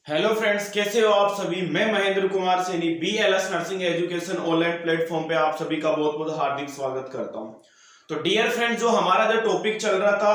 Hello friends, कैसे हो आप सभी। मैं Mahendra Kumar Saini BLS nursing education online platform पे आप सभी का बहुत बहुत हार्दिक स्वागत करता हूं। तो डियर फ्रेंड्स, जो हमारा जो टॉपिक चल रहा था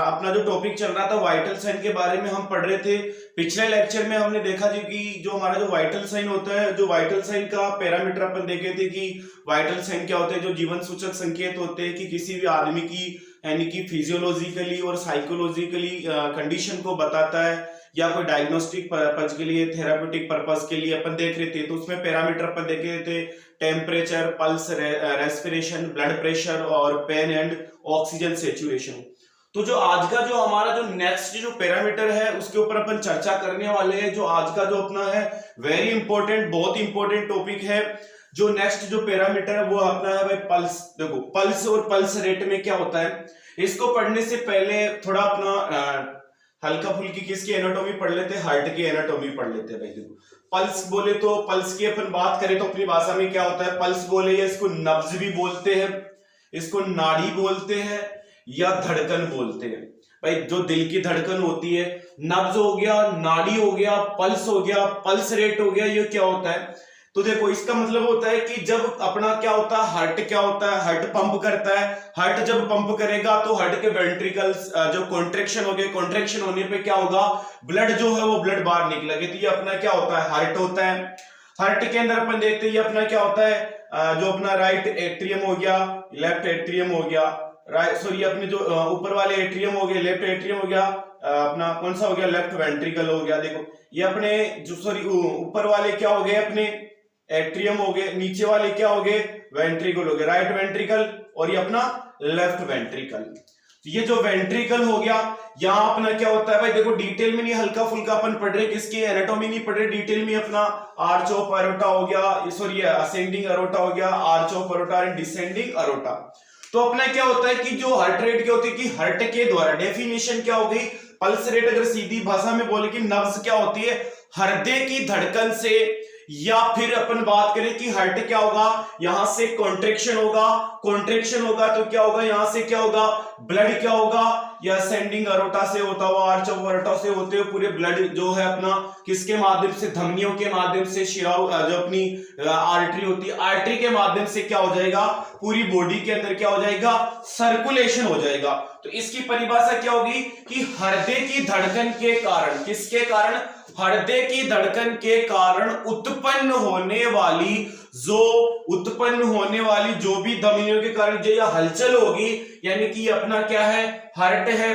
अपना जो टॉपिक चल रहा था वाइटल साइन के बारे में हम पढ़ रहे थे। पिछले लेक्चर में हमने देखा जी कि जो हमारा जो वाइटल साइन होता है, जो वाइटल साइन का पैरामीटर अपन देखे थे कि वाइटल साइन क्या होते हैं। जो जीवन सूचक संकेत होते हैं कि किसी भी आदमी की यानी कि फिजियोलॉजिकली और साइकोलॉजिकली कंडीशन को बताता है, या कोई डायग्नोस्टिक पर्पज के लिए, थेराप्यूटिक पर्पज के लिए अपन देख रहे थे। तो उसमें पैरामीटर अपन देख रहे थे temperature, pulse, respiration, blood pressure और पेन एंड ऑक्सीजन सेचुरेशन। तो जो आज का जो हमारा जो नेक्स्ट जो पैरामीटर है उसके ऊपर अपन चर्चा करने वाले हैं। जो आज का जो अपना है वेरी इंपॉर्टेंट, बहुत इंपॉर्टेंट टॉपिक है। जो नेक्स्ट जो पैरामीटर है वो अपना है भाई पल्स। देखो पल्स और पल्स रेट में क्या होता है, इसको पढ़ने से पहले थोड़ा अपना हल्का फुल्की किसकी एनाटॉमी पढ़ लेते हैं, हार्ट की एनाटॉमी पढ़ लेते हैं भाई। देखो पल्स बोले तो पल्स की अपन बात करें तो अपनी भाषा में क्या होता है, पल्स बोले या इसको नब्ज भी बोलते हैं, इसको नाड़ी बोलते हैं या धड़कन बोलते हैं। भाई जो दिल की धड़कन होती है, नब्ज हो गया, नाड़ी हो गया, पल्स हो गया, पल्स रेट हो गया, ये क्या होता है। तो देखो इसका मतलब होता है कि जब अपना क्या होता है, हार्ट क्या होता है, हार्ट पंप करता है। हार्ट जब पंप करेगा तो हार्ट के वेंट्रिकल्स जो कॉन्ट्रैक्शन हो गए, कॉन्ट्रैक्शन होने पे क्या होगा, ब्लड जो है वो ब्लड बाहर निकलेगा। तो ये अपना क्या होता है, हार्ट होता है। हार्ट के अंदर अपन देखते हैं ये अपना क्या होता है, जो अपना राइट एट्रियम हो गया, लेफ्ट एट्रियम हो गया, राइट सॉरी अपने जो ऊपर वाले एट्रियम हो गए, लेफ्ट एट्रियम हो गया, अपना कौन सा हो गया, लेफ्ट वेंट्रिकल हो गया। देखो ये अपने जो सॉरी ऊपर वाले क्या हो गए, अपने एट्रियम हो गए, नीचे वाले क्या हो गए, वेंट्रिकल हो गए, राइट वेंट्रिकल, और ये अपना लेफ्ट वेंट्रिकल। ये जो वेंट्रिकल हो गया, यहाँ अपना क्या होता है भाई, देखो डिटेल में नहीं, हल्का फुल्का अपन पढ़ रहे, किसकी एनाटॉमी नहीं पढ़ रहे, डिटेल में अपना आर्च ऑफ अरोटा हो गया, सॉरी असेंडिंग अरोटा हो गया, arch of aorta and descending aorta. तो अपना क्या होता है कि जो हार्ट रेट क्या होती है कि हार्ट के द्वारा डेफिनेशन क्या हो गई, पल्स रेट अगर सीधी भाषा में बोले कि नब्ज क्या होती है, हृदय की धड़कन से, या फिर अपन बात करें कि हार्ट क्या होगा, यहां से कॉन्ट्रैक्शन होगा, कॉन्ट्रैक्शन होगा तो क्या होगा, यहां से क्या होगा, ब्लड क्या होगा, या असेंडिंग अरोटा से होता हुआ, आर्च ऑफ अरोटा से होते हुए पूरे ब्लड जो है अपना किसके माध्यम से, धमनियों के माध्यम से, शिराओं जो अपनी आर्टरी होती है, आर्टरी के माध्यम से क्या हो जाएगा, पूरी बॉडी के अंदर क्या हो जाएगा, सर्कुलेशन हो जाएगा। तो इसकी परिभाषा क्या होगी कि हृदय की धड़कन के कारण, किसके कारण, हृदय की धड़कन के कारण उत्पन्न होने वाली जो भी धमनियों के कारण जो यह हलचल होगी, यानी कि अपना क्या है, हार्ट है।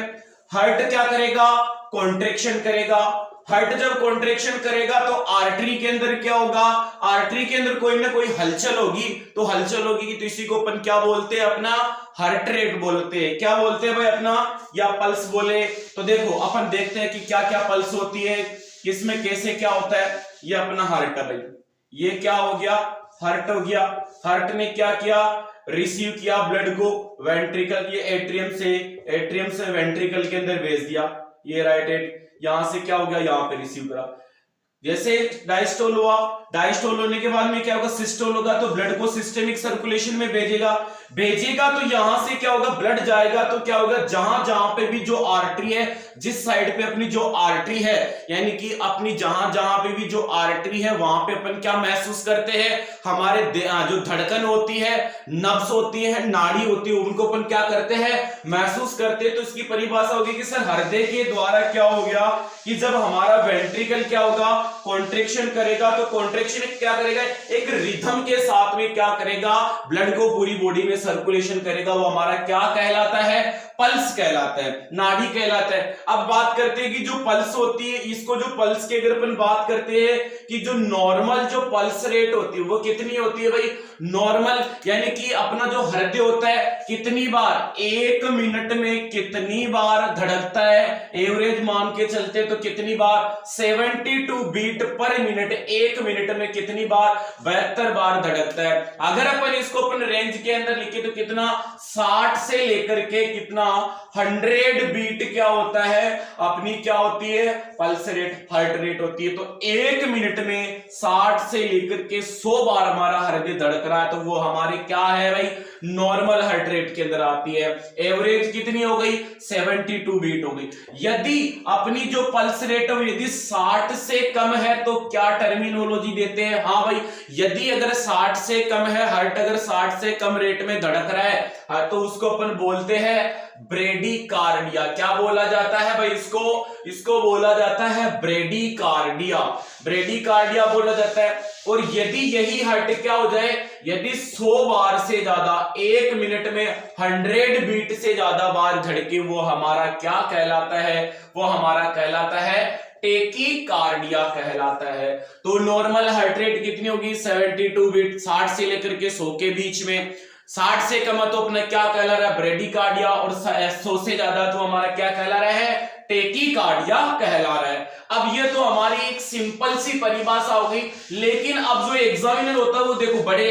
हार्ट क्या करेगा, कॉन्ट्रैक्शन करेगा। हार्ट जब कॉन्ट्रैक्शन करेगा तो आर्टरी के अंदर क्या होगा, आर्टरी के अंदर कोई ना कोई हलचल होगी। तो हलचल होगी तो इसी को अपन क्या बोलते हैं, अपना हार्ट रेट बोलते हैं। क्या बोलते हैं भाई, अपना या पल्स बोले। तो देखो अपन देखते हैं कि क्या क्या पल्स होती है, किसमें कैसे क्या होता है। ये अपना हार्ट है भाई, ये क्या हो गया, हार्ट हो गया। हार्ट ने क्या किया, रिसीव किया ब्लड को वेंट्रिकल, ये एट्रियम से वेंट्रिकल के अंदर भेज दिया। ये राइट एट यहां से क्या हो गया, यहां पे रिसीव करा। जैसे डायस्टोल हुआ, डायस्टोल होने के बाद में क्या होगा, सिस्टोल होगा, तो ब्लड को सिस्टेमिक सर्कुलेशन में भेजेगा। तो यहां से क्या होगा, ब्लड जाएगा तो क्या होगा, जहां जहां पे भी जो आर्टरी है, जिस साइड पे अपनी जो आर्टरी है, यानी कि अपनी जहां जहां पे भी जो आर्टरी है वहां पे अपन क्या महसूस करते हैं, हमारे जो धड़कन होती है, नब्ज होती है, नाड़ी होती है, उनको अपन क्या करते हैं, महसूस करते हैं। तो इसकी परिभाषा होगी कि सर हृदय के द्वारा क्या हो गया कि जब हमारा वेंट्रिकल क्या होगा, कॉन्ट्रैक्शन करेगा, तो कॉन्ट्रैक्शन क्या करेगा, एक रिथम के साथ में क्या करेगा, ब्लड को पूरी बॉडी में सर्कुलेशन करेगा। वो हमारा क्या कहलाता है, पल्स कहलाता है, नाड़ी कहलाता है। अब बात करते हैं कि जो पल्स होती है, इसको जो पल्स की अगर अपन बात करते हैं कि जो नॉर्मल जो पल्स रेट होती है वो कितनी होती है भाई, नॉर्मल यानी कि अपना जो हृदय होता है कितनी बार, 1 मिनट में कितनी बार धड़कता है, एवरेज मान के चलते तो कितनी बार, 70 to बीट पर मिनट, एक मिनट में कितनी बार, 72 बार धड़कता है। अगर अपन इसको अपन रेंज के अंदर लिखे तो कितना, 60 से लेकर के कितना 100 बीट क्या होता है अपनी, क्या होती है पल्स रेट, हार्ट रेट होती है। तो एक मिनट में 60 से लेकर के 100 बार हमारा हृदय धड़क रहा है, तो वो हमारे क्या है भाई, नॉर्मल हार्ट रेट के अंदर आती है। एवरेज कितनी हो गई, 72 बीट हो गई। यदि अपनी जो पल्स रेट है यदि 60 से कम है तो क्या टर्मिनोलॉजी देते हैं, हाँ भाई, यदि अगर 60 से कम है हार्ट, अगर 60 से कम रेट में धड़क रहा है तो उसको अपन बोलते हैं ब्रेडीकार्डिया। क्या बोला जाता है भाई, इसको बोला जाता है ब्रेडीकार्डिया, ब्रेडीकार्डिया बोला जाता है। और यदि यही हार्ट क्या हो जाए, यदि 100 बार से ज्यादा, एक मिनट में 100 बीट से ज्यादा बार धड़के, वो हमारा क्या कहलाता है, वो हमारा कहलाता है टेकीकार्डिया कहलाता है। तो नॉर्मल हार्ट रेट कितनी होगी, 72 बीट, 60 से लेकर के 100 के बीच में। 60 से कम तो अपना क्या कहला रहा है, ब्रेडीकार्डिया, और 100 से ज्यादा तो हमारा क्या कहला रहा है, टेकीकार्डिया कहला रहा है। अब ये तो हमारी एक सिंपल सी परिभाषा हो गई, लेकिन अब जो एग्जामिनर होता है वो देखो बड़े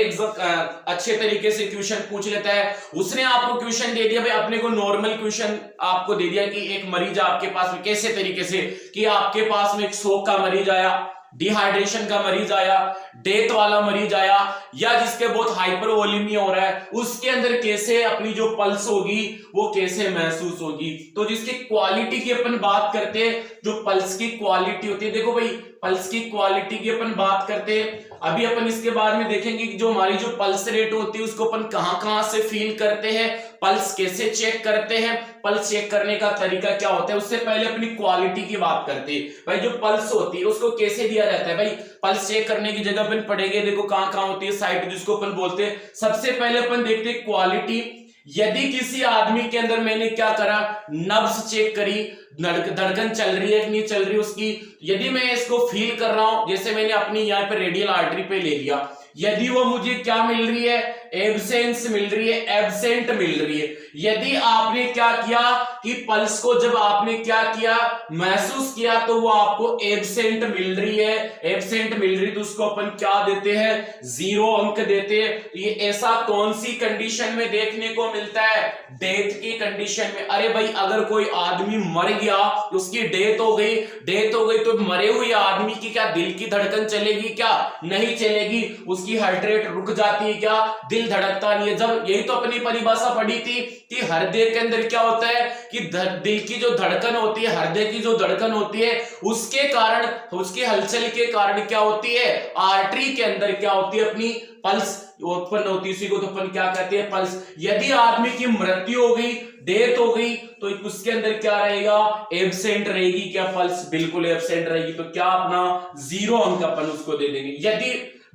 अच्छे तरीके से क्वेश्चन पूछ लेता है। उसने आपको क्वेश्चन दे दिया भाई, अपने को नॉर्मल क्वेश्चन आपको दे दिया कि एक मरीज आपके पास में, कैसे तरीके से कि आपके पास में एक शोक का मरीज आया, डिहाइड्रेशन का मरीज आया, डेथ वाला मरीज आया, या जिसके बहुत हाइपरवोलेमिया हो रहा है, उसके अंदर कैसे अपनी जो पल्स होगी वो कैसे महसूस होगी। तो जिसकी क्वालिटी की अपन बात करते हैं, जो पल्स की क्वालिटी होती है, देखो भाई पल्स की क्वालिटी की अपन बात करते हैं। अभी अपन इसके बारे में देखेंगे कि जो हमारी जो पल्स रेट होती है उसको अपन कहां से फील करते हैं, पल्स कैसे चेक करते हैं, पल्स चेक करने का तरीका क्या होता है। उससे पहले अपनी क्वालिटी की बात करते हैं। भाई जो पल्स होती है उसको कैसे दिया जाता है, भाई पल्स चेक करने की जगह अपन पढ़ेंगे, देखो कहां होती है साइट, जिसको अपन बोलते हैं। सबसे पहले अपन देखते हैं क्वालिटी। यदि किसी आदमी के अंदर मैंने क्या करा, नब्ज चेक करी, धड़कन चल रही है कि नहीं चल रही उसकी, यदि मैं इसको फील कर रहा हूं, जैसे मैंने अपनी यहाँ पे रेडियल आर्टरी पे ले लिया, यदि वो मुझे क्या मिल रही है, एब्सेंस मिल रही है, एब्सेंट मिल रही है। यदि आपने क्या किया कि पल्स को जब आपने क्या किया, महसूस किया, तो वो आपको एब्सेंट मिल रही है, एब्सेंट मिल रही, तो उसको अपन क्या देते हैं, 0 अंक देते हैं। ये ऐसा कौन सी कंडीशन में देखने को मिलता है, डेथ की कंडीशन में। अरे भाई अगर कोई आदमी मर गया, उसकी डेथ हो गई, तो मरे हुए आदमी की क्या दिल की धड़कन चलेगी, क्या नहीं चलेगी, उसकी हार्ट रेट रुक जाती है, क्या दिल धड़कता नहीं है। जब यही तो अपनी परिभाषा पढ़ी थी कि हृदय के अंदर क्या होता है कि दिल की जो धड़कन होती है, हृदय की जो धड़कन होती है, उसके कारण, उसकी हलचल के कारण क्या होती है, आर्टरी के अंदर क्या होती है, अपनी पल्स उत्पन्न होती है, उसी को तो अपन क्या कहते हैं, पल्स। यदि आदमी की मृत्यु हो गई, डेथ हो गई, तो उसके अंदर क्या रहेगा, एब्सेंट रहेगी, क्या पल्स बिल्कुल एब्सेंट रहेगी, तो क्या अपना 0 अंक अपन उसको दे देंगे। यदि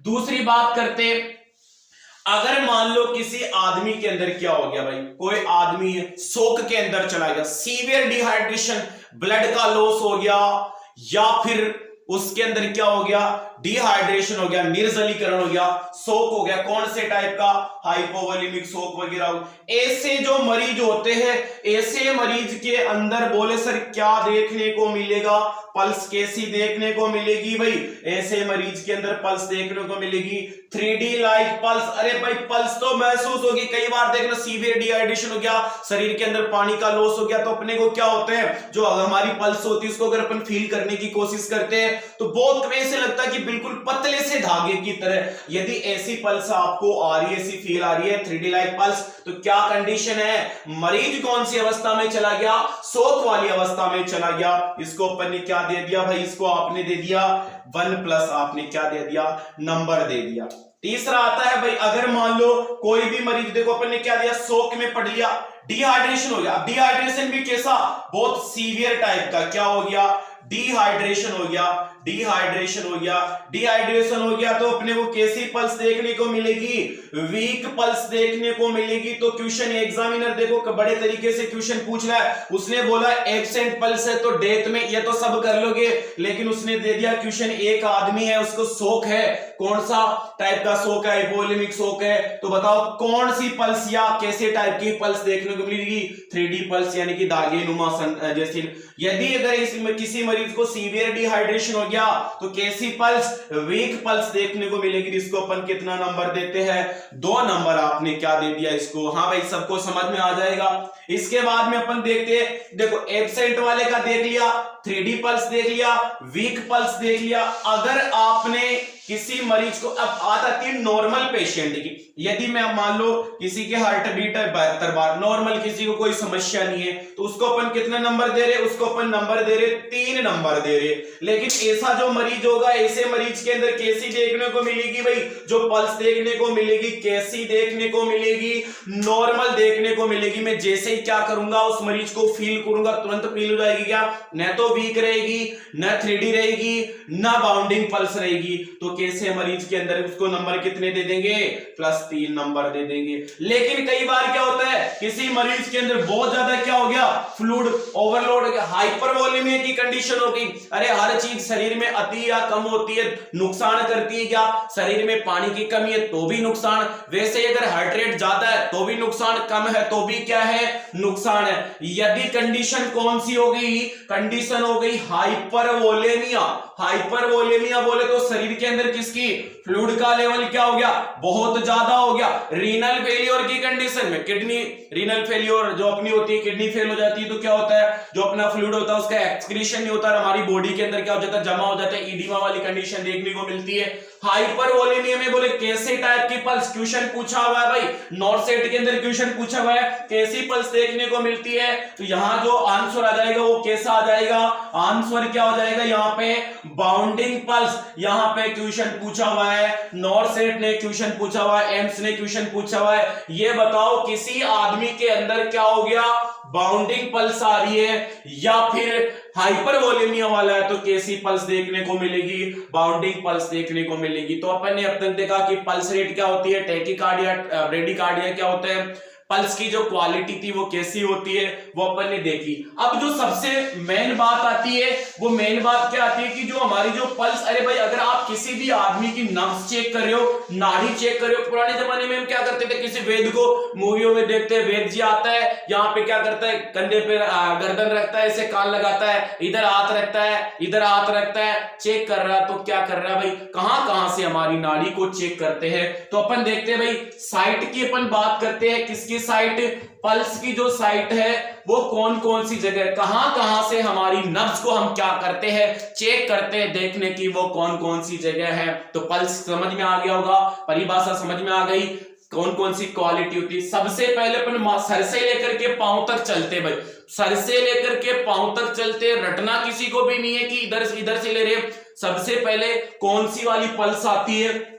दूसरी बात करते, अगर मान लो किसी आदमी के अंदर क्या हो गया, भाई कोई आदमी शोक के अंदर चला गया, सीवियर डिहाइड्रेशन, ब्लड का लॉस हो गया, या फिर उसके अंदर क्या हो गया, डिहाइड्रेशन हो गया, निर्जलीकरण हो गया, शोक हो गया, कौन से टाइप का, हाइपोवोलेमिक शोक वगैरह। ऐसे जो मरीज होते हैं, ऐसे मरीज के अंदर बोले सर क्या देखने को मिलेगा, पल्स कैसी देखने को मिलेगी, भाई ऐसे मरीज के अंदर पल्स देखने को मिलेगी 3D लाइक पल्स। अरे भाई पल्स तो महसूस होगी, कई बार देखना सीवियर डिहाइड्रेशन हो गया, शरीर के अंदर पानी का लॉस हो गया, तो अपने को क्या होता है, जो हमारी पल्स होती है उसको अगर अपन फील करने की कोशिश करते हैं तो बहुत ऐसे लगता है कि बिल्कुल पतले से धागे की तरह। यदि ऐसी पल्स आपको आ रही है, ऐसी फील आ रही है 3D लाइक पल्स, तो क्या कंडीशन है, मरीज कौन सी अवस्था में चला गया, शोक वाली अवस्था में चला गया। इसको अपन ने क्या दे दिया भाई, इसको आपने दे दिया 1+ आपने क्या दे दिया, नंबर दे दिया। तीसरा आता है भाई, अगर मान लो कोई भी मरीज, देखो अपन ने क्या दिया, शोक में पढ़ लिया, डिहाइड्रेशन हो गया। डिहाइड्रेशन भी कैसा, बहुत सीवियर टाइप का, क्या हो गया, डिहाइड्रेशन हो गया, डिहाइड्रेशन हो गया, डिहाइड्रेशन हो गया, तो अपने को कैसी पल्स देखने को मिलेगी, वीक पल्स देखने को मिलेगी। तो क्वेश्चन एग्जामिनर देखो बड़े तरीके से क्वेश्चन पूछ रहा है, उसने बोला एब्सेंट पल्स है तो डेथ में, ये तो सब कर लोगे, लेकिन उसने दे दिया क्वेश्चन, एक आदमी है उसको शोक है, कौन सा टाइप का शोक है, हाइपोवोलेमिक शोक है, तो बताओ कौन सी पल्स या कैसे टाइप की पल्स देखने को मिलेगी, 3D पल्स यानी कि दागे नुमा जैसी। यदि अगर इसमें किसी मरीज को सीवियर डिहाइड्रेशन हो गया तो कैसी पल्स, वीक पल्स देखने को मिलेगी, जिसको अपन कितना नंबर देते हैं, 2 नंबर आपने क्या दे दिया इसको। हाँ भाई, सबको समझ में आ जाएगा। इसके बाद में अपन देखते हैं, देखो एब्सेंट वाले का देख लिया, 3D पल्स देख लिया, वीक पल्स देख लिया। अगर आपने किसी मरीज को, अब बात आती है नॉर्मल पेशेंट की, यदि मैं मान लो किसी के हार्ट बीट है 72 बार, नॉर्मल, किसी को कोई समस्या नहीं है, तो उसको अपन कितना नंबर दे रहे, उसको अपन नंबर दे रहे 3 नंबर दे रहे। लेकिन ऐसा जो मरीज होगा, ऐसे मरीज के अंदर कैसी देखने को मिलेगी भाई, जो पल्स देखने को मिलेगी, कैसी देखने को मिलेगी, नॉर्मल देखने को मिलेगी। मैं जैसे ही क्या करूंगा, उस मरीज को फील करूंगा, तुरंत फील हो जाएगी क्या, न तो वीक रहेगी, न 3D रहेगी, न बाउंडिंग पल्स रहेगी। तो कैसे मरीज के अंदर उसको नंबर कितने दे देंगे, +3 नंबर दे देंगे। लेकिन कई बार क्या होता है, किसी मरीज के अंदर बहुत ज्यादा क्या हो गया, फ्लूइड ओवरलोड हो गया, हाइपरवोलेमिया की कंडीशन हो गई। अरे हर चीज शरीर में अति या कम होती है, नुकसान करती है क्या, शरीर में पानी की कमी है तो भी नुकसान, वैसे अगर हार्ट रेट ज्यादा है तो भी नुकसान, कम है तो भी क्या है, नुकसान है। यदि कंडीशन कौन सी हो गई, कंडीशन हो गई हाइपरवोलेमिया। हाइपरवोलेमिया बोले तो शरीर के अंदर किसकी, फ्लूइड का लेवल क्या हो गया, बहुत ज्यादा हो गया। रीनल फेलियर की कंडीशन में, किडनी रीनल फेलियर जो अपनी होती है, किडनी फेल हो जाती है तो क्या होता है, जो अपना फ्लूइड होता है उसका एक्सक्रीशन नहीं होता, हमारी बॉडी के अंदर क्या हो जाता है, जमा हो जाता है, ईडिमा वाली कंडीशन देखने को मिलती है। हाइपरवोलेमिया में बोले कैसे टाइप की पल्स, क्वेश्चन पूछा हुआ है भाई, नॉर्थ सेट के अंदर क्वेश्चन पूछा हुआ है, कैसी पल्स देखने को मिलती है, तो यहां जो आंसर आ जाएगा वो कैसा आ जाएगा, आंसर क्या हो जाएगा, यहां पे बाउंडिंग पल्स। यहां पे क्वेश्चन पूछा हुआ है, नॉर्थ सेट ने क्वेश्चन पूछा हुआ है, एम्स ने क्वेश्चन पूछा हुआ है, ये बताओ किसी आदमी के अंदर क्या हो गया, बाउंडिंग पल्स आ रही है या फिर हाइपरवोलेमिया वाला है तो कैसी पल्स देखने को मिलेगी, बाउंडिंग पल्स देखने को मिलेगी। तो अपन ने अब तक देखा कि पल्स रेट क्या होती है, टैकीकार्डिया, ब्रेडीकार्डिया क्या होता है, पल्स की जो क्वालिटी थी वो कैसी होती है वो अपन ने देखी। अब जो सबसे मेन बात आती है, वो मेन बात क्या आती है कि जो हमारी जो पल्स, अरे भाई अगर आप किसी भी आदमी की नब्ज चेक कर रहे हो, नाड़ी चेक कर रहे हो, पुराने जमाने में हम क्या करते थे, किसी वैद्य को मूवियों में देखते हैं, वैद्य जी आता है, यहाँ पे क्या करता है, कंधे पे गर्दन रखता है, ऐसे कान लगाता है, इधर हाथ रखता है, इधर हाथ रखता है, चेक कर रहा है। तो क्या कर रहा है भाई, कहां कहां से हमारी नाड़ी को चेक करते हैं, तो अपन देखते हैं भाई साइट की अपन बात करते हैं, किसकी साइट, पल्स की जो साइट है वो कौन कौन सी जगह, कहां कहां से हमारी नब्ज को हम क्या करते हैं, चेक करते हैं, देखने की वो कौन कौन सी जगह है। तो पल्स समझ में आ गया होगा, परिभाषा समझ में आ गई, कौन कौन सी क्वालिटी होती है। सबसे पहले अपन सर से लेकर के पांव तक चलते भाई, सर से लेकर के पांव तक चलते, रटना किसी को भी नहीं है कि इधर से ले रहे। सबसे पहले कौन सी वाली पल्स आती है,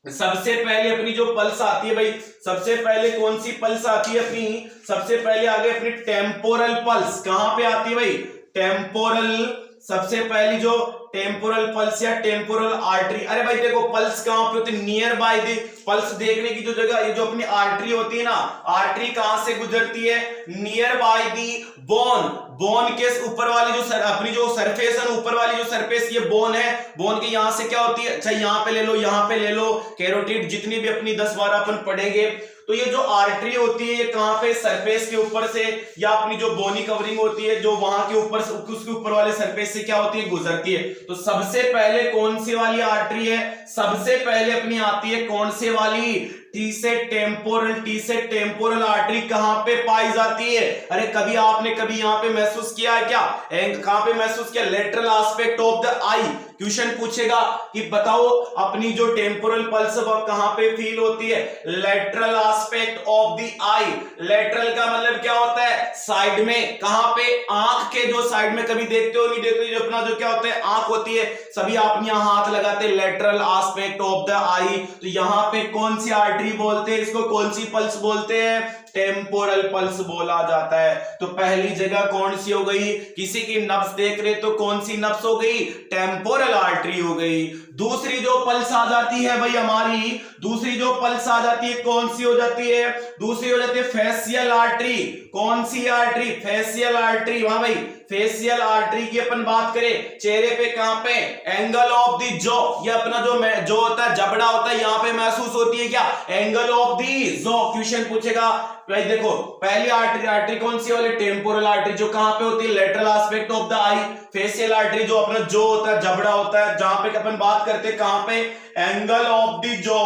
सबसे पहले अपनी जो पल्स आती है भाई, सबसे पहले कौन सी पल्स आती है अपनी, सबसे पहले आ गई अपनी टेम्पोरल पल्स। कहां पे आती है भाई, टेम्पोरल, सबसे पहली जो टेम्पोरल पल्स या टेम्पोरल आर्टरी। अरे भाई देखो पल्स कहां पे होती है, नियर बाय द, पल्स देखने की जो जगह, ये जो अपनी आर्टरी होती है ना, आर्टरी कहां से गुजरती है, near by the bone, bone के ऊपर वाली जो अपनी जो सरफेस है, ऊपर वाली जो सरफेस, ये बोन है, बोन के यहां से क्या होती है, अच्छा यहां पे ले लो, यहां पे ले लो, कैरोटिड, जितनी भी अपनी 10 बार अपन पढ़ेंगे। तो ये जो आर्टरी होती है ये कहां पे, सरफेस के ऊपर से, या अपनी जो बोनी कवरिंग होती है जो वहां के ऊपर से, उसके ऊपर वाले सरफेस से क्या होती है, गुजरती है। तो सबसे पहले कौन सी वाली आर्टरी है, सबसे पहले अपनी आती है कौन से वाली, टी से टेम्पोरल, टी से टेम्पोरल आर्टरी कहां पे पाई जाती है। अरे कभी आपने कभी यहां पे महसूस किया है क्या, कहां पे महसूस किया, lateral aspect of the I. Question पूछेगा कि बताओ अपनी जो टेम्पोरल पल्स वह कहां पे फील होती है, lateral aspect of the I. Lateral का मतलब क्या होता है, साइड में, कहां पे, आंख के जो साइड में, कभी देखते हो नहीं देखते, जो अपना जो क्या होता है आंख होती है, सभी आप यहां हाथ लगाते हैं, लेटरल एस्पेक्ट ऑफ द आई। तो यहां पे कौन सी आर्टरी बोलते हैं, इसको कौन सी पल्स बोलते हैं, टेम्पोरल पल्स बोला जाता है। तो पहली जगह कौन सी हो गई, किसी की नब्ज देख रहे तो कौन सी नब्ज हो गई, टेम्पोरल आर्टरी हो गई। दूसरी जो पल्स आ जाती है भाई हमारी, दूसरी जो पल्स आ जाती है कौन सी हो जाती है, दूसरी हो जाती है फेशियल आर्टरी। कौन सी आर्टरी, फेशियल आर्टरी। वहां भाई फेशियल आर्टरी की अपन बात करें, चेहरे पे कहां पे, एंगल ऑफ द जॉ, ये अपना जो होता है जबड़ा होता है, यहां पे महसूस होती है क्या, angle of the jaw. Question पूछेगा भाई देखो पहली आर्टरी कौन सी वाली, टेम्पोरल आर्टरी, जो कहां पे होती है, lateral aspect of the I. Facial artery जो अपना जो होता है, जबड़ा होता है, जहां पे अपन बात करते हैं कहां पे, angle of the jaw,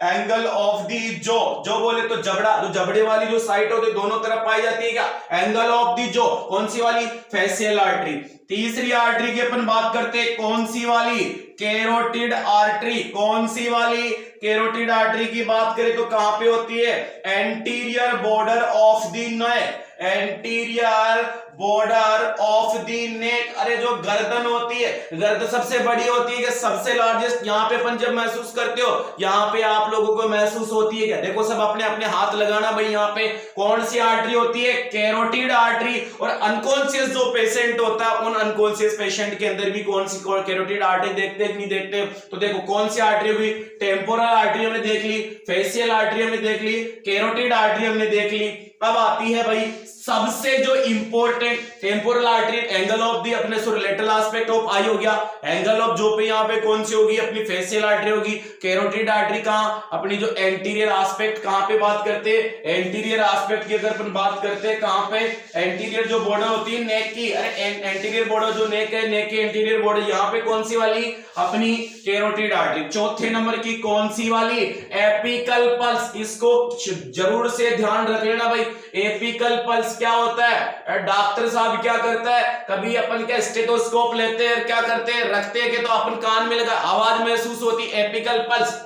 angle of the jaw, जो बोले तो जबड़ा, जो जबड़े वाली जो साइड होती है दोनों तरफ पाई जाती है क्या, एंगल ऑफ द जॉ, कौन सी वाली, फेशियल आर्टरी। तीसरी आर्टरी की अपन बात करते हैं कौन सी वाली, कैरोटिड आर्टरी, कौन सी वाली, कैरोटिड आर्टरी की बात करें तो कहां पे होती है, anterior border of the neck, anterior border of the neck. अरे जो गर्दन होती है, गर्दन सबसे बड़ी होती है कि सबसे लार्जेस्ट, यहां पे अपन जब महसूस करते हो, यहां पे आप लोगों को महसूस होती है क्या, देखो सब अपने अपने हाथ लगाना भाई, यहां पे कौन सी आर्टरी होती है, कैरोटिड आर्टरी। और अनकॉन्शियस जो पेशेंट होता है, उन अनकॉन्शियस पेशेंट के अंदर भी कौन सी कैरोटिड आर्टरी देखते हैं नहीं देखते, तो देखो कौन सी आर्टरी हुई, टेम्पोरल आर्टरी हमने देख ली, फेशियल आर्टरी हमने देख ली, कैरोटिड आर्टरी हमने देख ली। अब आती है भाई सबसे जो important, temporal artery, angle of the अपने लेटरल एस्पेक्ट ऑफ आई हो गया, एंगल ऑफ जो पे यहाँ पे कौन सी होगी, अपनी फेशियल आर्टरी होगी। कैरोटिड आर्टरी कहां, अपनी जो एंटीरियर एस्पेक्ट, कहां पे बात करते हैं, एंटीरियर एस्पेक्ट की अगर अपन बात करते हैं कहां पे, एंटीरियर जो बॉर्डर होती है नेक की, अरे एंटीरियर बॉर्डर जो नेक है, नेक के एंटीरियर बॉर्डर, यहाँ पे कौन सी वाली, अपनी कैरोटिड आर्टरी। चौथे नंबर की कौन सी वाली, एपिकल पल्स, इसको जरूर से ध्यान रख लेना भाई। एपिकल पल्स क्या होता है, डॉक्टर साहब क्या करता है, कभी अपन क्या स्टेथोस्कोप लेते हैं, क्या करते हैं, रखते हैं कि तो अपन कान में लगा आवाज महसूस होती, एपिकल पल्स।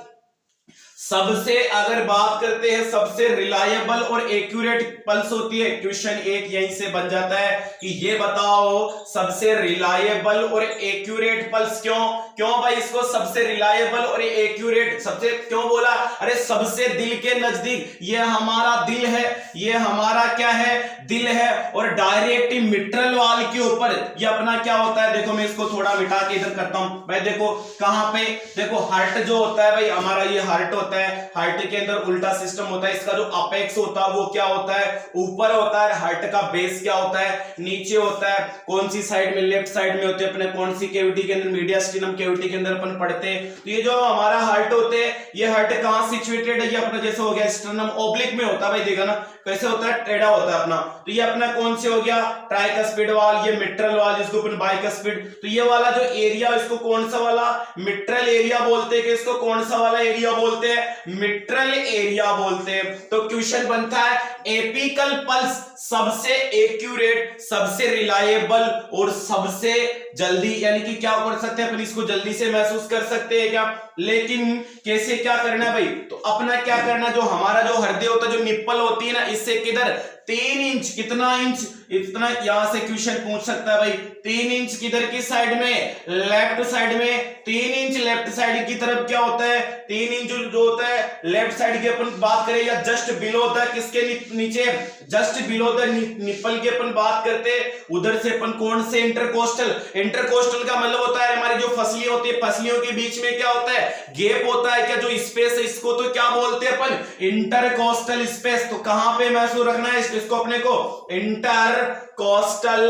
सबसे अगर बात करते हैं सबसे रिलायबल और एक्यूरेट पल्स होती है, क्वेश्चन एक यहीं से बन जाता है कि ये बताओ सबसे रिलायबल और एक्यूरेट पल्स क्यों, क्यों भाई इसको सबसे रिलायबल और एक्यूरेट सबसे क्यों बोला, अरे सबसे दिल के नजदीक, ये हमारा दिल है, ये हमारा क्या है, दिल है, और डायरेक्ट मिट्रल वाल के ऊपर ये अपना क्या होता है, देखो मैं इसको थोड़ा मिटा के इधर करता हूं भाई, देखो कहां पे, देखो हार्ट जो होता है भाई हमारा, ये हार्ट होता है, हार्ट के अंदर उल्टा सिस्टम होता है, इसका जो अपेक्स होता है वो क्या होता है, ऊपर होता है, हार्ट का बेस क्या होता है, नीचे होता है, कौन सी साइड में, लेफ्ट साइड में होते हैं अपने, कौन सी कैविटी के अंदर, मीडियास्टिनम कैविटी के अंदर अपन पढ़ते हैं। तो ये जो हमारा हार्ट होते हैं, ये हार्ट कहां सिचुएटेड है, ये अपना जैसे हो गया स्टर्नम ओब्लिक में होता है भाई, देखा ना कैसे होता है, टेढ़ा होता है अपना, तो ये अपना कौन से हो गया, ट्राइकस्पिड वाल, ये मिट्रल वाल, जिसको अपन बाइकस्पिड, तो ये वाला जो एरिया, इसको कौन सा वाला, मिट्रल एरिया बोलते हैं, कि इसको कौन सा वाला एरिया बोलते हैं, मिट्रल एरिया बोलते हैं। तो क्वेश्चन बनता है एपिकल पल्स सबसे एक्यूरेट, सबसे रिलायबल और सबसे जल्दी, यानी कि क्या कर सकते हैं अपन, इसको जल्दी से महसूस कर सकते हैं क्या, लेकिन कैसे क्या करना है भाई, तो अपना क्या करना, जो हमारा जो हृदय होता है, जो निप्पल होती है ना, इससे किधर 3 इंच, कितना इंच, इतना, यहां से क्वेश्चन पूछ सकता है भाई, 3 इंच किधर की साइड में, लेफ्ट साइड में, 3 इंच लेफ्ट साइड की तरफ क्या होता है, 3 इंच जो होता है लेफ्ट साइड की अपन बात करें, या जस्ट बिलो द, किसके नीचे, जस्ट बिलो द निप्पल की अपन बात करते हैं, उधर से अपन कौन से, इंटरकोस्टल, इंटरकोस्टल का मतलब होता है हमारी जो फसली होती है, फसलियों के बीच में क्या होता है, गैप होता है क्या, जो स्पेस है, इसको तो क्या बोलते हैं अपन, इंटरकोस्टल स्पेस। तो कहां पे महसूस रखना है इसको अपने को, इंटरकोस्टल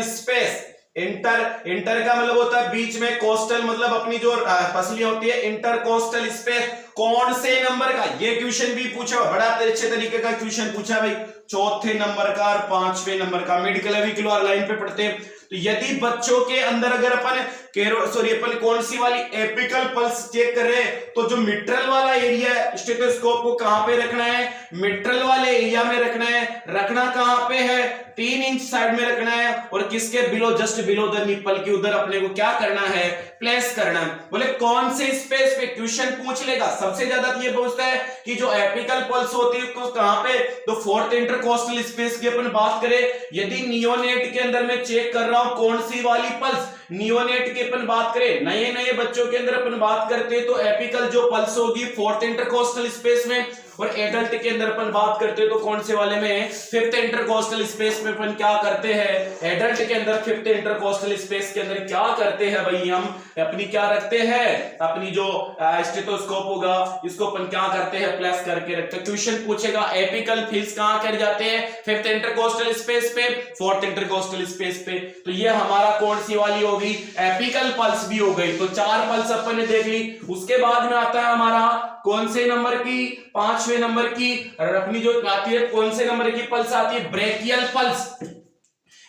स्पेस। इंटर का मतलब होता है बीच में, कोस्टल मतलब अपनी जो फसली होती है, इंटरकोस्टल स्पेस कौन से नंबर का, ये क्वेश्चन भी पूछा, बड़ा अच्छे तरीके का क्वेश्चन पूछा भाई, चौथे नंबर का और 5वें नंबर का, मिड क्लेविकुलर लाइन पे पढ़ते हैं। तो यदि बच्चों के अंदर अगर अपन अपन कौन सी वाली एपिकल पल्स चेक कर रहे हैं, तो जो मिट्रल वाला एरिया है, स्टेथोस्कोप को कहां पे रखना है, मिट्रल वाले एरिया में रखना है, रखना कहां पे है, 3 इंच साइड में रखना है, और किसके below, just below the nipple की उधर अपने को क्या करना है, प्लेस करना है। बोले कौन से स्पेस पे, क्वेश्चन पूछ लेगा, सबसे ज्यादा ये पूछता है कि जो एपिकल पल्स होती है तो कहां पे, तो फोर्थ इंटरकोस्टल स्पेस की अपन बात करें, यदि नियोनेट के अंदर मैं चेक कर रहा हूं कौन सी वाली पल्स, नियोनेट की अपन बात करें, नए नए बच्चों के अंदर अपन बात करते हैं तो एपिकल जो पल्स होगी फोर्थ इंटरकोस्टल स्पेस में, और एडल्ट के अंदर अपन बात करते हैं तो कौन से वाले में, फिफ्थ इंटरकोस्टल स्पेस में अपन क्या करते हैं, एडल्ट के अंदर फिफ्थ इंटरकोस्टल स्पेस के अंदर क्या करते हैं भाई, हम अपनी क्या रखते हैं, अपनी जो स्टेथोस्कोप होगा इसको अपन क्या करते हैं, प्लेस करके रखते हैं। क्वेश्चन पूछेगा एपिकल फिल्स कहां कर जाते हैं, फिफ्थ इंटरकोस्टल स्पेस पे, फोर्थ इंटरकोस्टल स्पेस पे, तो ये हमारा कौन सी वाली हो हो गई, एपिकल पल्स भी हो गई। तो 4 पल्स अपन ने देख ली। उसके बाद में आता है हमारा कौन से नंबर की, 5वें नंबर की अपनी जो आती है, कौन से नंबर की पल्स आती है, ब्रेकियल पल्स।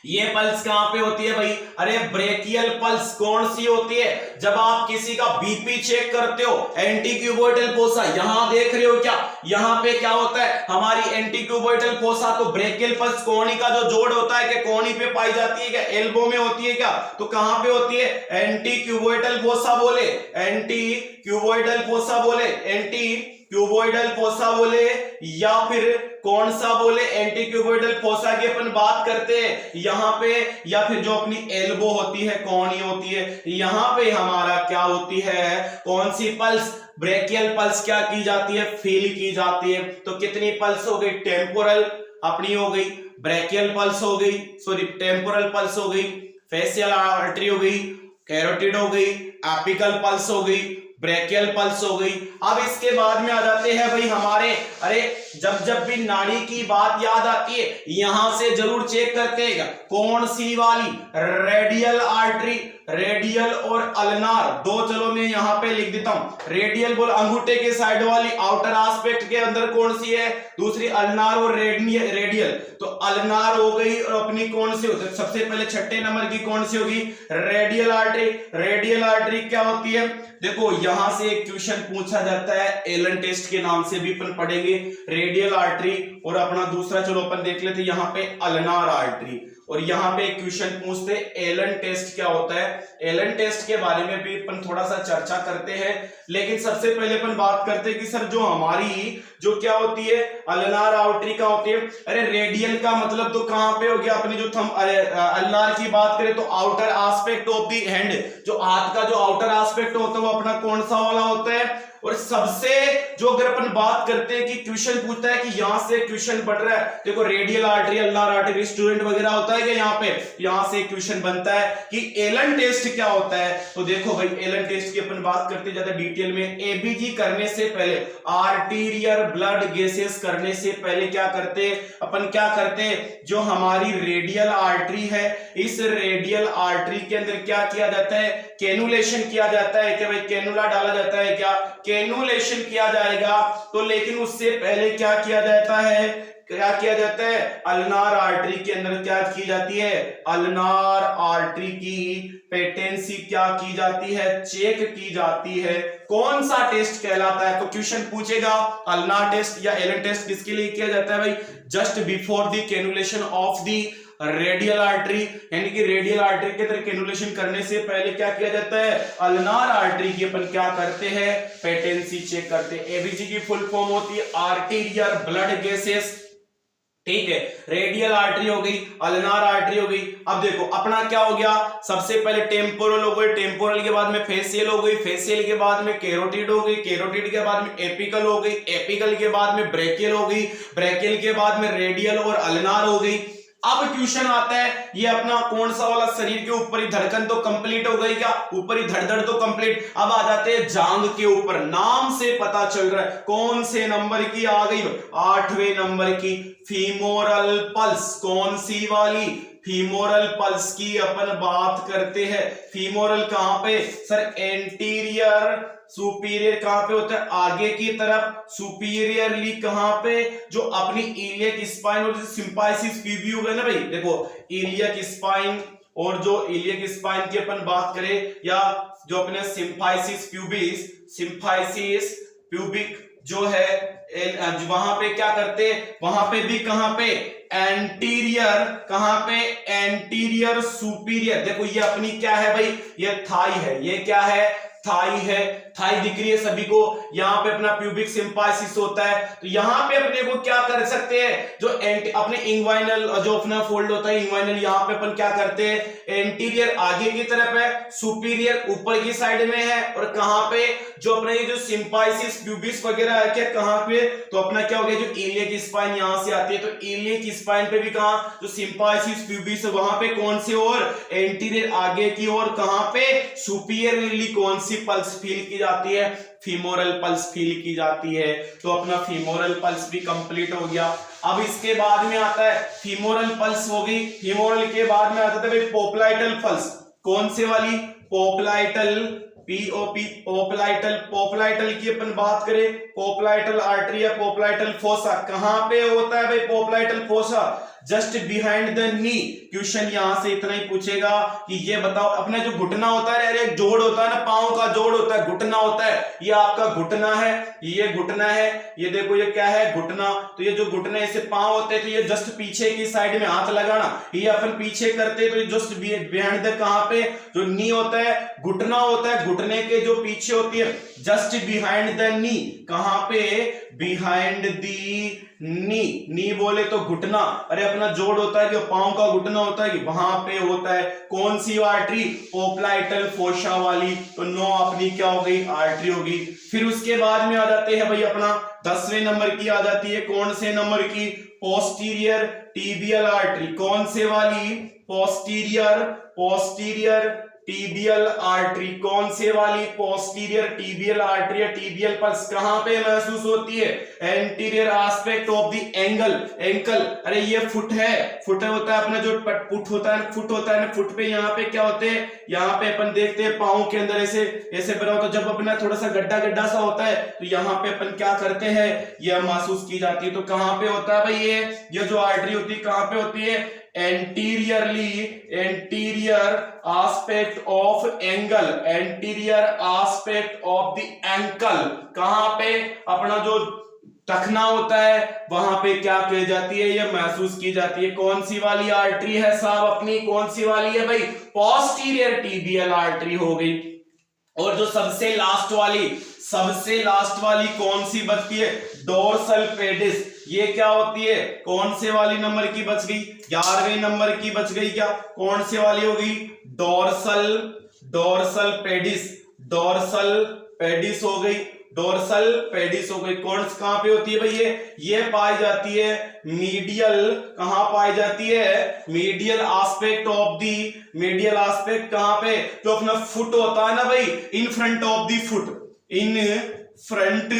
ये पल्स कहां पे होती है भाई, अरे ब्रेकियल पल्स कौन सी होती है, जब आप किसी का बीपी चेक करते हो, एंटी क्यूबोइडल फोसा, यहां देख रहे हो क्या, यहां पे क्या होता है हमारी एंटी क्यूबोइडल फोसा। तो ब्रेकियल पल्स कोहनी का जो जोड़ होता है, कि कोहनी पे पाई जाती है क्या, एल्बो में होती है क्या, तो कहां पे होती है, एंटी क्यूबोइडल फोसा बोले, एंटी क्यूबोइडल फोसा बोले, एंटी क्यूबोइडल फोसा बोले, या फिर कौन सा बोले, एंटी क्यूबोइडल फोसा की अपन बात करते हैं यहां पे, या फिर जो अपनी एल्बो होती है, कोहनी होती है, यहां पे हमारा क्या होती है, कौन सी पल्स, ब्रेकियल पल्स क्या की जाती है, फील की जाती है। तो कितनी पल्स हो गई, टेम्पोरल अपनी हो गई, ब्रेकियल पल्स हो गई, सॉरी टेम्पोरल पल्स हो गई, फेशियल आर्टरी हो गई, कैरोटिड हो गई, एपिकल पल्स हो गई, ब्रेकियल पल्स हो गई। अब इसके बाद में आ जाते हैं भाई हमारे, अरे जब भी नाड़ी की बात याद आती है, यहां से जरूर चेक करते हैं कौन सी वाली, रेडियल आर्टरी, रेडियल और अल्नार दो, चलो मैं यहां पे लिख देता हूं, रेडियल बोल अंगूठे के साइड वाली आउटर एस्पेक्ट के अंदर कौन सी है, दूसरी अल्नार और रेडियल। तो अल्नार हो गई, और अपनी कौन सी होती है, सबसे पहले 6 नंबर की कौन सी होगी, रेडियल आर्टरी। रेडियल आर्टरी क्या होती है, देखो यहां से एक क्वेश्चन पूछा जाता है, एलन टेस्ट के नाम से भी अपन पढ़ेंगे, रेडियल आर्टरी, और अपना दूसरा चलो अपन देख लेते हैं यहां पे अल्नार आर्टरी। और यहां पे एक क्वेश्चन पूछते हैं एलन टेस्ट क्या होता है, एलन टेस्ट के बारे में भी अपन थोड़ा सा चर्चा करते हैं। लेकिन सबसे पहले अपन बात करते हैं कि सर जो हमारी जो क्या होती है, अल्नार आर्टरी का होती है, अरे रेडियल का मतलब तो कहां पे हो गया, अपनी जो थंब, अल्नार की बात करें तो outer aspect of the hand, जो हाथ का जो आउटर एस्पेक्ट होता है वो अपना कौन सा वाला होता है। और सबसे जो अगर अपन बात करते हैं कि क्वेश्चन पूछता है कि यहां से क्वेश्चन बढ़ रहा है, देखो radial artery, ulnar artery, student वगैरह होता है कि यहां पे, यहां से क्वेश्चन बनता है कि एलन टेस्ट क्या होता है। तो देखो भाई एलन टेस्ट की अपन बात करते ज्यादा डिटेल में, एबीजी करने से पहले, आर्टीरियर ब्लड गैसेस करने से पहले क्या करते अपन, क्या करते, जो हमारी रेडियल आर्टरी है, इस रेडियल आर्टरी के अंदर क्या किया जाता है, कैनुलेशन किया जाता है, क्या भाई कैनुला डाला जाता है, क्या कैनुलेशन किया जाएगा। तो लेकिन उससे पहले क्या किया जाता है, क्या किया जाता है, अल्नार आर्टरी के अंदर क्या की जाती है, अल्नार आर्टरी की पेटेंसी क्या की जाती है, चेक की जाती है। कौन सा टेस्ट कहलाता है, तो क्वेश्चन पूछेगा अल्नार टेस्ट या एलन टेस्ट किसके लिए किया जाता है भाई, just before the cannulation of the radial artery, यानी कि रेडियल आर्टरी के अंदर कैनुलेशन करने से पहले क्या किया जाता है, अल्नार आर्टरी की अपन क्या करते हैं, पेटेंसी चेक करते हैं। एबीजी की फुल फॉर्म होती है आर्टीरियर ब्लड गैसेस, ठीक है, रेडियल आर्टरी हो गई, अल्नार आर्टरी हो गई। अब देखो अपना क्या हो गया, सबसे पहले टेम्पोरल हो गई, टेम्पोरल के बाद में फेशियल हो गई, फेशियल के बाद में कैरोटिड हो गई, कैरोटिड के बाद में एपिकल हो गई, एपिकल के बाद में ब्रेकियल हो गई, ब्रेकियल के बाद में रेडियल और अल्नार हो गई। अब क्वेश्चन आता है, ये अपना कौन सा वाला, शरीर के ऊपर ही धड़कन तो कंप्लीट हो गई क्या, ऊपर ही धड़धड़ तो कंप्लीट। अब आ जाते हैं जांग के ऊपर, नाम से पता चल रहा है कौन से नंबर की आ गई, 8वें नंबर की फीमोरल पल्स। कौन सी वाली, फीमोरल पल्स की अपन बात करते हैं। फीमोरल कहां पे सर, एंटीरियर, सुपीरियर कहां पे होता है, आगे की तरफ, सुपीरियरली कहां पे, जो अपनी इलियक स्पाइन और सिंपाइसिस प्यूबी हो गए ना भाई, देखो इलियक स्पाइन, और जो इलियक स्पाइन की अपन बात करें, या जो अपने सिंपाइसिस प्यूबिस, सिंपाइसिस प्यूबिक जो है, वहां पे क्या करते, वहां पे भी कहां पे, एंटीरियर, कहां पे, एंटीरियर सुपीरियर। देखो ये अपनी क्या है भाई, ये थाई है, ये क्या है, थाई है, थाई दिख रही है सभी को, यहाँ पे अपना प्यूबिक सिंपाइसिस होता है। तो यहाँ पे अपने को क्या कर सकते हैं, जो अपने इंग्वाइनल जो अपना फोल्ड होता है इंग्वाइनल, यहाँ पे अपन क्या करते हैं, एंटीरियर आगे की तरफ है, सुपीरियर ऊपर की साइड में है, और कहां पे जो अपना ये जो सिंपाइसिस प्यूबिस वगैरह है क्या, कहां पे, तो अपना क्या हो गया, जो इलियक स्पाइन यहां से आती है, तो इलियक स्पाइन पे भी कहां, जो सिंपाइसिस प्यूबिस है वहां पे कौन सी ओर, एंटीरियर आगे की ओर, कहां पे, सुपीरियरली कौन सी पल्स फील की जाती है, फीमोरल पल्स फील की जाती है। तो अपना फीमोरल पल्स भी कंप्लीट हो गया। अब इसके बाद में आता है, फीमोरल पल्स हो गई, फीमोरल के बाद में आता है भाई पोप्लाइटल पल्स। कौन से वाली? पोप्लाइटल, पीओपी, पोप्लाइटल। पोप्लाइटल की अपन बात करें, पोप्लाइटल आर्टरी या पोप्लाइटल फोसा कहां पे होता है भाई? Popliteal fossa just behind the knee. Question यहां से इतना ही पूछेगा कि ये बताओ, अपना जो घुटना होता है, अरे जोड़ होता है ना, पांव का जोड़ होता है, घुटना होता है, ये आपका घुटना है, ये घुटना है, ये देखो ये क्या है? घुटना। तो ये जो घुटना, इसे पांव होते हैं, तो ये जस्ट पीछे की साइड में हाथ लगाना, ये अपन पीछे करते हैं, तो ये जस्ट बिहाइंड द, कहां पे? जो नी होता है, घुटना होता है, घुटने के जो पीछे होती है, जस्ट बिहाइंड द नी। कहां पे? बिहाइंड दी नी। नी बोले तो घुटना, अरे अपना जोड़ होता है कि पांव का घुटना होता है कि वहां पे होता है। कौन सी आर्टरी? पोप्लाइटल फोसा वाली। तो 9 अपनी क्या हो गई? आर्टरी होगी। फिर उसके बाद में आ जाते हैं भाई अपना 10वें नंबर की आ जाती है, कौन से नंबर की? Posterior tibial artery. कौन से वाली? Posterior, posterior tibial artery. कौन से वाली? पोस्टीरियर टीबियल आर्टरी या टीबियल पल्स कहां पे महसूस होती है? Anterior aspect of the angle, ankle. अरे ये फुट है, फुट होता है अपना जो फुट होता है, फुट होता है ना, फुट पे यहाँ पे क्या होते हैं? यहाँ पे अपन देखते हैं पांव के अंदर ऐसे ऐसे बना होता है, जब अपना थोड़ा सा गड्ढा गड्ढा सा होता है तो यहाँ पे अपन क्या करते हैं? यह महसूस की जाती है। तो कहां पे होता है भाई ये जो आर्टरी होती है कहां पे होती है? Anteriorly, anterior aspect of angle, anterior aspect of the ankle. कहां पे? अपना जो टखना होता है वहां पे क्या की जाती है? ये महसूस की जाती है। कौन सी वाली आर्टरी है साहब अपनी? कौन सी वाली है भाई? पोस्टीरियर टीबियल आर्टरी हो गई। और जो सबसे लास्ट वाली कौन सी बचती है? Dorsal pedis. ये क्या होती है? कौन से वाली नंबर की बच गई? 11वें नंबर की बच गई क्या? कौन से वाली होगी? Dorsal, dorsal pedis, dorsal pedis हो गई, डोर्सल पेडिस हो गई। कौन कहां पे होती है भाई? ये पाई जाती है मीडियल, कहां पाई जाती है? Medial aspect of the, medial aspect कहां पे? जो अपना फुट होता है ना भाई, in front of the foot, in front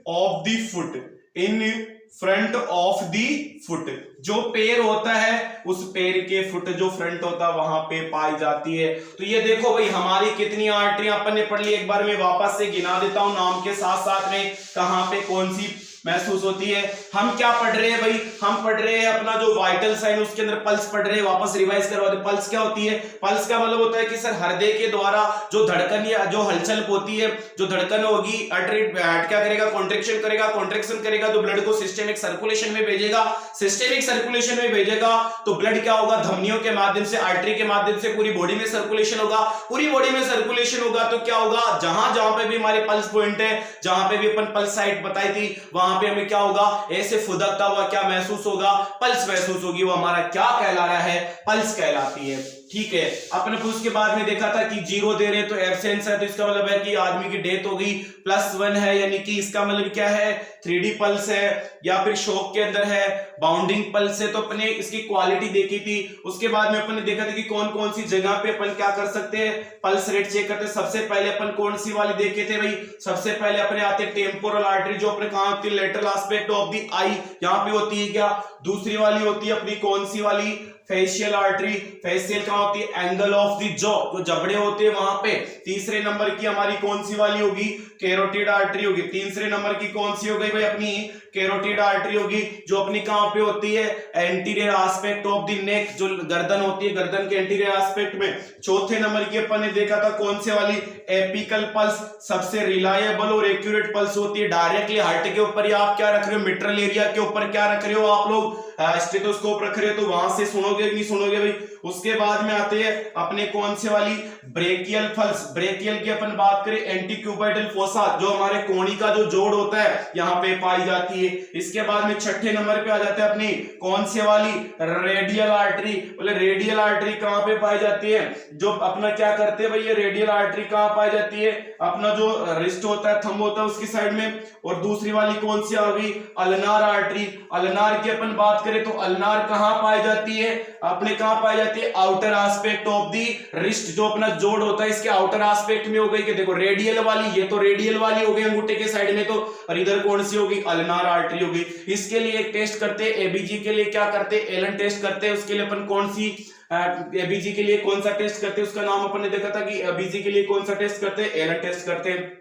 of the foot, in front of the foot. जो पैर होता है उस पैर के फुट जो फ्रंट होता है वहां पे पाई जाती है। तो ये देखो भाई हमारी कितनी आर्टरियां अपन ने पढ़ ली, एक बार मैं वापस से गिना देता हूं नाम के साथ साथ में, कहां पे कौन सी महसूस होती है। हम क्या पढ़ रहे हैं भाई? हम पढ़ रहे हैं अपना जो वाइटल साइन, उसके अंदर पल्स पढ़ रहे हैं। वापस रिवाइज करवा दे। पल्स क्या होती है? पल्स का मतलब होता है कि सर हृदय के द्वारा जो धड़कन या जो हलचल होती है, जो धड़कन होगी, हार्ट क्या करेगा? कॉन्ट्रैक्शन करेगा, कॉन्ट्रैक्शन करेगा तो ब्लड को सिस्टेमिक सर्कुलेशन में भेजेगा, सिस्टेमिक सर्कुलेशन में भेजेगा तो ब्लड क्या होगा? धमनियों के माध्यम से, आर्टरी के माध्यम से पूरी बॉडी में सर्कुलेशन होगा। पूरी बॉडी में सर्कुलेशन होगा तो क्या होगा? जहां जहां पे भी हमारे पल्स पॉइंट है, जहां पे भी अपन पल्स साइट बताई थी, वहां पे हमें क्या होगा? ऐसे फुदकता हुआ क्या महसूस होगा? पल्स महसूस होगी। वो हमारा क्या कहला रहा है? पल्स कहलाती है। ठीक है, अपने उसके बाद में देखा था कि 0 दे रहे तो एब्सेंस है, तो इसका मतलब है कि आदमी की डेथ हो गई। +1 है यानी कि इसका मतलब क्या है? 3D पल्स है, या फिर शॉक के अंदर है, बाउंडिंग पल्स है। तो अपने इसकी क्वालिटी देखी थी। उसके बाद में अपन ने देखा था कि कौन कौन सी जगह पे अपन क्या कर सकते हैं? पल्स रेट चेक करते हैं। सबसे पहले अपन कौन सी वाली देखे थे भाई? सबसे पहले अपने आते टेम्पोरल आर्टरी, जो अपने कहां होती है? लेटरल एस्पेक्ट ऑफ द आई, यहां पे होती है क्या? दूसरी वाली होती है अपनी कौन सी वाली? Facial artery. फेशियल कहां होती है? एंगल ऑफ द जॉ, जो जबड़े होते हैं वहां पे। तीसरे नंबर की हमारी कौन सी वाली होगी? कैरोटिड आर्टरी होगी। तीसरे नंबर की कौन सी हो गई भाई अपनी? कैरोटिड आर्टरी होगी, जो अपनी कहां पे होती है? Anterior aspect of the neck, जो गर्दन होती है, गर्दन के एंटीरियर एस्पेक्ट में। चौथे नंबर की अपन ने देखा था कौन से वाली? Apical pulse. सबसे रिलायबल और एक्यूरेट पल्स होती है डायरेक्टली हार्ट के ऊपर, या आप क्या रख रहे हो? मिट्रल एरिया के ऊपर क्या रख रहे हो आप लोग? स्टेथोस्कोप रख रहे हो, तो वहां से सुनोगे नहीं सुनोगे भाई। उसके बाद में आते हैं अपने कौन से वाली? Brachial pulse. ब्रेकियल की अपन बात करें, एंटीक्यूबाइडल फोसा, जो हमारे कोहनी का जो जोड़ होता है यहाँ पे पाई जाती है। इसके बाद में छठे नंबर पे आ जाता है अपनी कौन से वाली? Radial artery. बोले रेडियल आर्टरी कहां पे पाई जाती है? जो अपना क्या करते हैं भाई, ये रेडियल आर्टरी कहां पाई जाती है? अपना जो रिस्ट होता है, थंब होता है उसकी साइड में। और दूसरी वाली कौन सी आ गई? Ulnar artery. अल्नार की अपन बात करें तो अल्नार कहां पाई जाती है? अपने कहां पाई जाती है? Outer aspect of the wrist, जो अपना जोड़ होता है इसके आउटर एस्पेक्ट में हो गई। कि देखो रेडियल वाली, ये तो रेडियल वाली हो गई अंगूठे के साइड में, तो और इधर कौन सी होगी? अल्नार आर्टरी होगी। इसके लिए एक टेस्ट करते हैं, एबीजी के लिए क्या करते हैं? एलन टेस्ट करते हैं। उसके लिए अपन कौन सी एबीजी के लिए कौन सा टेस्ट करते हैं, उसका नाम अपन ने देखा था कि एबीजी के लिए कौन सा टेस्ट करते हैं, एलन टेस्ट करते हैं।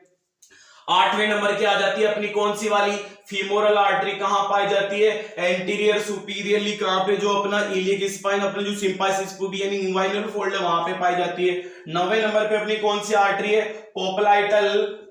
8वें नंबर की आ जाती है अपनी कौन सी वाली, फीमोरल आर्टरी कहां पाई जाती है, एंटीरियर सुपीरियरली कहां पे, जो अपना इलियक स्पाइन, अपना जो सिंपाइसिस पुबियन इंग्वाइनल फोल्ड है वहां पे पाई जाती है। 9वें नंबर पे अपनी कौन सी आर्टरी है,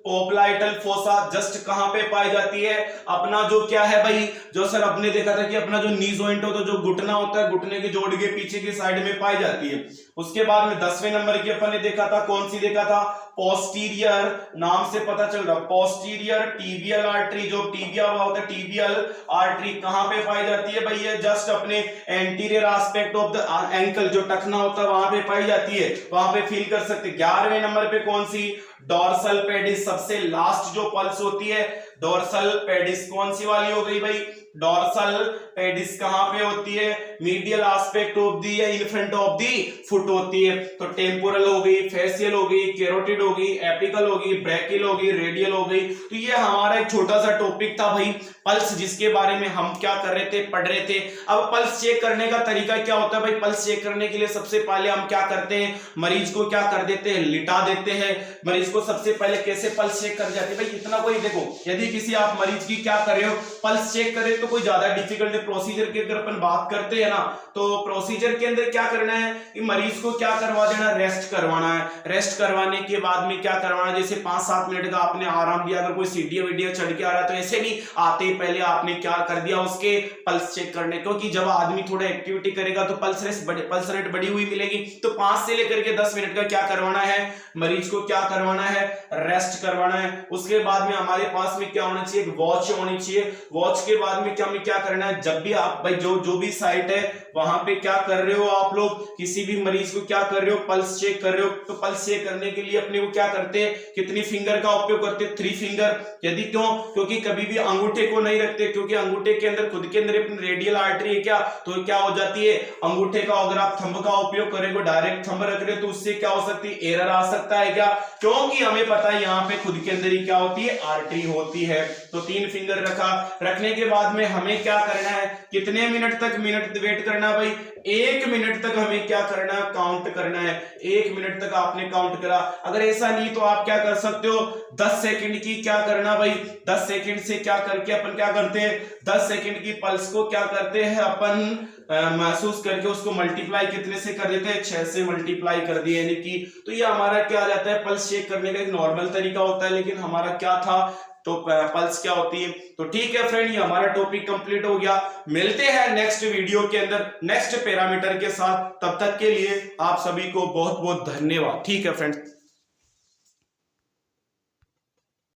पोप्लाइटल फोसा, जस्ट कहां पे पाई जाती है, अपना जो क्या है भाई, जो सर अपने देखा था कि अपना जो नी जॉइंट होता है, जो घुटना होता है, घुटने के जोड़ के पीछे की साइड में पाई जाती है। उसके बाद में 10वें नंबर की अपन ने देखा था, कौन सी देखा था, पोस्टीरियर, नाम से पता चल रहा, पोस्टीरियर टिबियल आर्टरी, जो टिबिया हुआ होता है, टिबियल आर्टरी कहां पे पाई जाती है भाई, ये जस्ट अपने anterior aspect of the ankle, जो टखना होता है वहां पे पाई जाती है, वहां पे फील कर सकते। 11वें नंबर पे कौन सी, डोर्सल पेडिस, सबसे लास्ट जो पल्स होती है, डोर्सल पेडिस कौन सी वाली हो गई भाई, डोर्सल पेडिस कहां पे होती है, मीडियल एस्पेक्ट ऑफ दी या in front of the foot होती है। तो टेम्पोरल हो गई, फेशियल हो गई, कैरोटिड हो गई, एपिकल हो गई, ब्रैकियल हो गई, रेडियल हो गई। तो ये हमारा एक छोटा सा टॉपिक था भाई पल्स, जिसके बारे में हम क्या कर रहे थे, पढ़ रहे थे। अब पल्स चेक करने का तरीका क्या होता है भाई, पल्स चेक करने के लिए सबसे पहले हम क्या करते हैं, मरीज को क्या कर देते हैं, लिटा देते हैं। मरीज को सबसे पहले कैसे पल्स चेक कर जाते हैं भाई, इतना कोई देखो, यदि किसी आप मरीज की क्या कर रहे हो, पल्स चेक करे तो कोई ज्यादा डिफिकल्ट प्रोसीजर की अगर अपन बात करते हैं ना, तो प्रोसीजर के अंदर क्या करना है कि मरीज को क्या करवा देना, रेस्ट करवाना है। रेस्ट करवाने के बाद में क्या करवाना, जैसे 5-7 मिनट का आपने आराम दिया, अगर कोई सीढ़ियां वीडियो चढ़ के आ रहा है तो ऐसे नहीं, आते ही पहले आपने क्या कर दिया, उसके पल्स चेक करने, क्योंकि जब आदमी थोड़ा एक्टिविटी करेगा तो पल्स रेट बढ़ी हुई मिलेगी। तो 5 से लेकर के 10 मिनट का क्या करवाना है, मरीज को क्या करवाना है, रेस्ट करवाना है। उसके बाद में हमारे पास में क्या होना चाहिए, वॉच होनी चाहिए। वॉच के बाद में क्या करना है, जब भी आप भाई जो भी साइट है वहां पे क्या कर रहे हो, आप लोग किसी भी मरीज को क्या कर रहे हो, पल्स चेक कर रहे हो, तो पल्स चेक करने के लिए अपने को क्या करते हैं, कितनी फिंगर का उपयोग करते हैं, 3 फिंगर। यदि क्यों, क्योंकि कभी भी अंगूठे को नहीं रखते, क्योंकि अंगूठे के अंदर खुद के अंदर अपनी रेडियल आर्टरी है क्या, तो क्या हो जाती है, अंगूठे का अगर आप थंब का उपयोग करेंगे, डायरेक्ट थंब रख रहे हो, तो उससे क्या हो सकती है, एरर आ सकता है क्या, क्योंकि हमें पता है यहाँ पे खुद के अंदर ही क्या होती है, आर्टरी होती है। तो 3 फिंगर रखा, रखने के बाद में हमें क्या करना है, कितने मिनट तक वेट करना भाई, 1 मिनट तक हमें क्या करना है, काउंट करना है। 1 मिनट तक आपने काउंट करा, अगर ऐसा नहीं तो आप क्या कर सकते हो, 10 सेकंड की क्या करना भाई, 10 सेकंड से क्या करके अपन क्या करते हैं, 10 सेकंड की पल्स को क्या करते हैं अपन, महसूस करके उसको मल्टीप्लाई कितने से कर देते हैं, 6 से मल्टीप्लाई कर दिए, यानी कि तो ये हमारा क्या आ जाता है, पल्स चेक करने का एक नॉर्मल तरीका होता है, लेकिन हमारा क्या था, तो पल्स क्या होती है। तो ठीक है फ्रेंड, ये हमारा टॉपिक कंप्लीट हो गया। मिलते हैं नेक्स्ट वीडियो के अंदर नेक्स्ट पैरामीटर के साथ, तब तक के लिए आप सभी को बहुत बहुत धन्यवाद। ठीक है फ्रेंड्स।